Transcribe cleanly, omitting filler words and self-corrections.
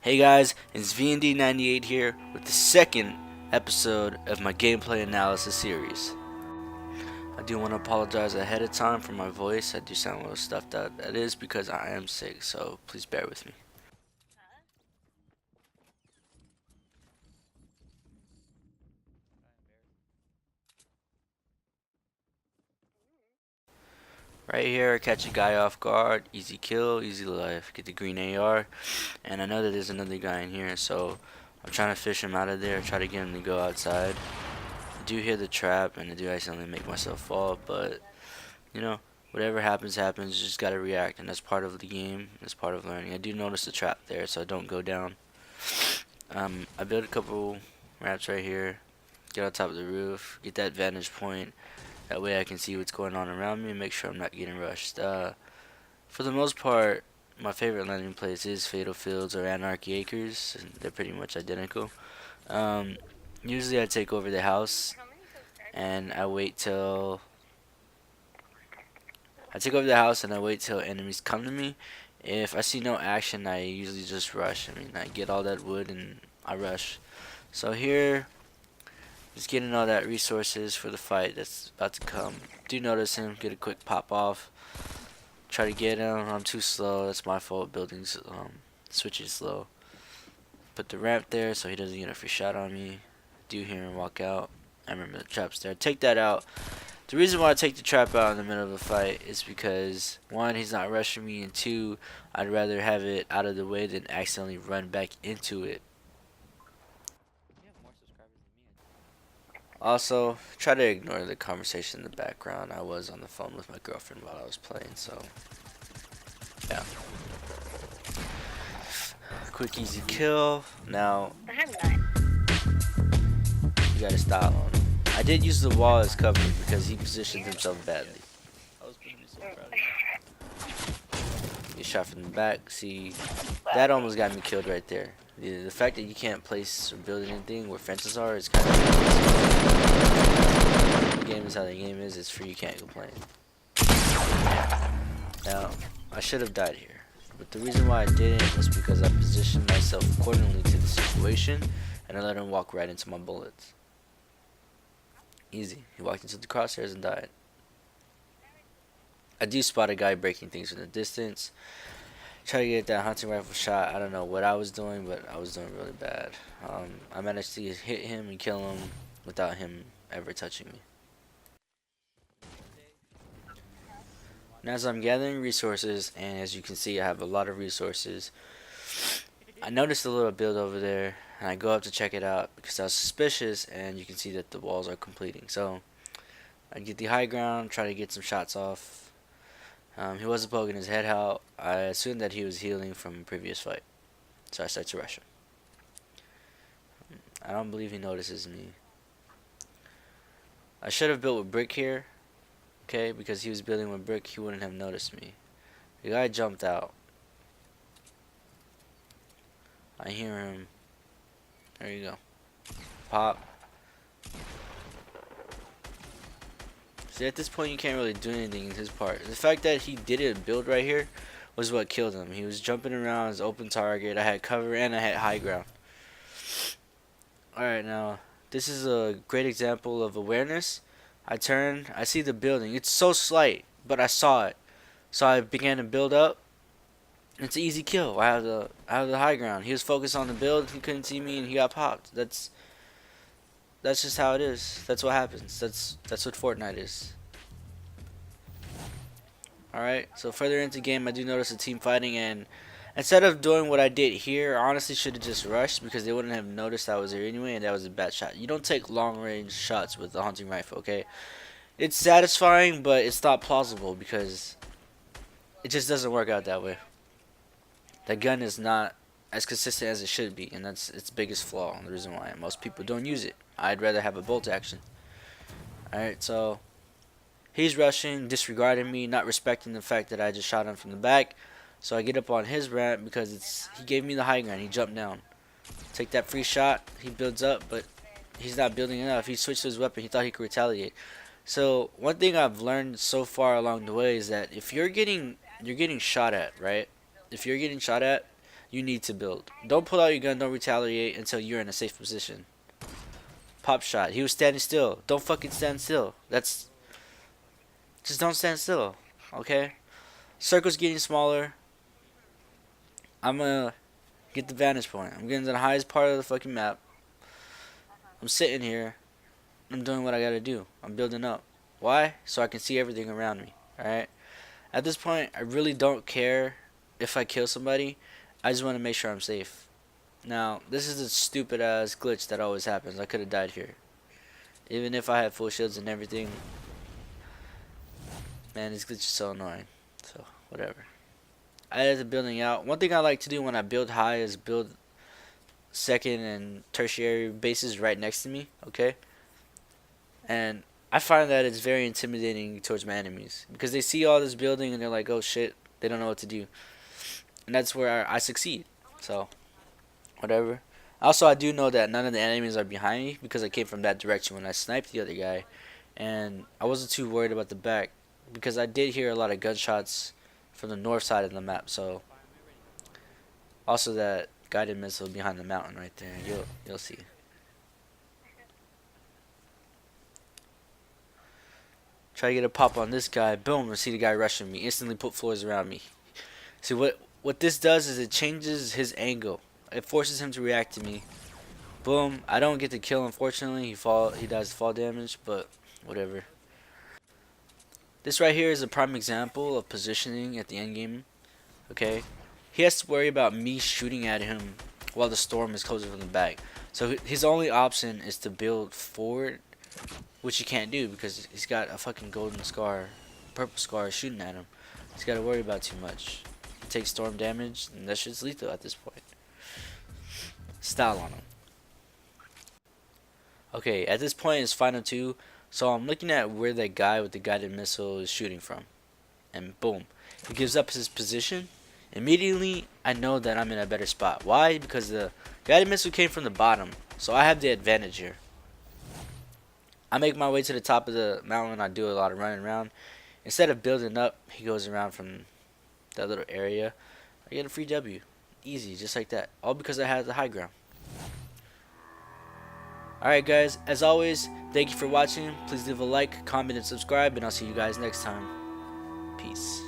Hey guys, it's VND98 here with the second episode of my gameplay analysis series. I do want to apologize ahead of time for my voice. I do sound a little stuffed up. That is because I am sick, so please bear with me. Right here, I catch a guy off guard, easy kill, easy life, get the green AR, and I know that there's another guy in here, so I'm trying to fish him out of there, try to get him to go outside. I do hear the trap, and I do accidentally make myself fall, but you know, whatever happens, happens. You just gotta react, and that's part of the game. That's part of learning. I do notice the trap there, so I don't go down. I built a couple ramps right here. Get on top of the roof. Get that vantage point. That way I can see what's going on around me and make sure I'm not getting rushed. For the most part, my favorite landing place is Fatal Fields or Anarchy Acres. They're pretty much identical. Um, Usually I take over the house and I take over the house and I wait till enemies come to me. If I see no action, I usually just rush. I mean, I get all that wood and I rush. So here, just getting all that resources for the fight that's about to come. Do notice him, get a quick pop off. Try to get him, I'm too slow, that's my fault, buildings, switching slow. Put the ramp there so he doesn't get a free shot on me. Do hear him walk out. I remember the trap's there. Take that out. The reason why I take the trap out in the middle of a fight is because, one, he's not rushing me, and two, I'd rather have it out of the way than accidentally run back into it. Also, try to ignore the conversation in the background. I was on the phone with my girlfriend while I was playing, so yeah. Quick, easy kill. Now, you gotta stop him. I did use the wall as cover because he positioned himself badly. I was putting so proud of him. Get shot from the back. See, that almost got me killed right there. The fact that you can't place or build anything where fences are is kind of. The game is how the game is. It's free. You can't complain. Now, I should have died here, but the reason why I didn't was because I positioned myself accordingly to the situation, and I let him walk right into my bullets. Easy. He walked into the crosshairs and died. I do spot a guy breaking things from the distance. Try to get that hunting rifle shot. I don't know what I was doing, but I was doing really bad. I managed to hit him and kill him without him ever touching me. And as I'm gathering resources, and as you can see, I have a lot of resources, I noticed a little build over there, and I go up to check it out because I was suspicious, and you can see that the walls are completing. So I get the high ground, try to get some shots off. He wasn't poking his head out. I assumed that he was healing from a previous fight, so I start to rush him. I don't believe he notices me. I should have built with brick here, okay, because he was building with brick, he wouldn't have noticed me. The guy jumped out. I hear him. There you go. Pop. See, at this point, you can't really do anything in his part. The fact that he didn't build right here was what killed him. He was jumping around as open target. I had cover and I had high ground. Alright, now, this is a great example of awareness. I turn, I see the building. It's so slight, but I saw it. So I began to build up. It's an easy kill. I have the high ground. He was focused on the build. He couldn't see me, and he got popped. That's just how it is. That's what happens. That's what Fortnite is. Alright, so further into the game, I do notice a team fighting, and instead of doing what I did here, I honestly should have just rushed because they wouldn't have noticed I was there anyway, and that was a bad shot. You don't take long range shots with the hunting rifle, okay? It's satisfying, but it's not plausible because it just doesn't work out that way. The gun is not as consistent as it should be, and that's its biggest flaw, and the reason why most people don't use it. I'd rather have a bolt action. Alright, so he's rushing, disregarding me, not respecting the fact that I just shot him from the back. So I get up on his ramp because he gave me the high ground. He jumped down. Take that free shot. He builds up, but he's not building enough. He switched to his weapon. He thought he could retaliate. So one thing I've learned so far along the way is that if you're getting shot at, right? If you're getting shot at, you need to build. Don't pull out your gun, don't retaliate until you're in a safe position. Pop shot. He was standing still. Don't fucking stand still. Just don't stand still. Okay? Circle's getting smaller. I'm gonna get the vantage point. I'm getting to the highest part of the fucking map. I'm sitting here. I'm doing what I gotta do. I'm building up. Why? So I can see everything around me. Alright? At this point, I really don't care if I kill somebody. I just want to make sure I'm safe. Now, this is a stupid ass glitch that always happens. I could have died here. Even if I had full shields and everything. Man, this glitch is so annoying. So, whatever. I added the building out. One thing I like to do when I build high is build second and tertiary bases right next to me. Okay? And I find that it's very intimidating towards my enemies. Because they see all this building and they're like, oh shit. They don't know what to do. And that's where I succeed. So, whatever. Also, I do know that none of the enemies are behind me because I came from that direction when I sniped the other guy. And I wasn't too worried about the back because I did hear a lot of gunshots from the north side of the map. So, also that guided missile behind the mountain right there. You'll see. Try to get a pop on this guy. Boom, I see the guy rushing me. Instantly put floors around me. See, what this does is it changes his angle. It forces him to react to me. Boom. I don't get to kill, unfortunately. He dies fall damage, but whatever. This right here is a prime example of positioning at the end game. Okay? He has to worry about me shooting at him while the storm is closing from the back. So his only option is to build forward, which he can't do because he's got a fucking golden scar, purple scar shooting at him. He's got to worry about too much. He takes storm damage, and that shit's lethal at this point. Style on him. Okay, at this point it's final 2, so I'm looking at where that guy with the guided missile is shooting from. And boom, he gives up his position. Immediately, I know that I'm in a better spot. Why? Because the guided missile came from the bottom, so I have the advantage here. I make my way to the top of the mountain. I do a lot of running around. Instead of building up, he goes around from that little area. I get a free W. Easy, just like that. All because I had the high ground. Alright guys, as always, thank you for watching. Please leave a like, comment, and subscribe, and I'll see you guys next time. Peace.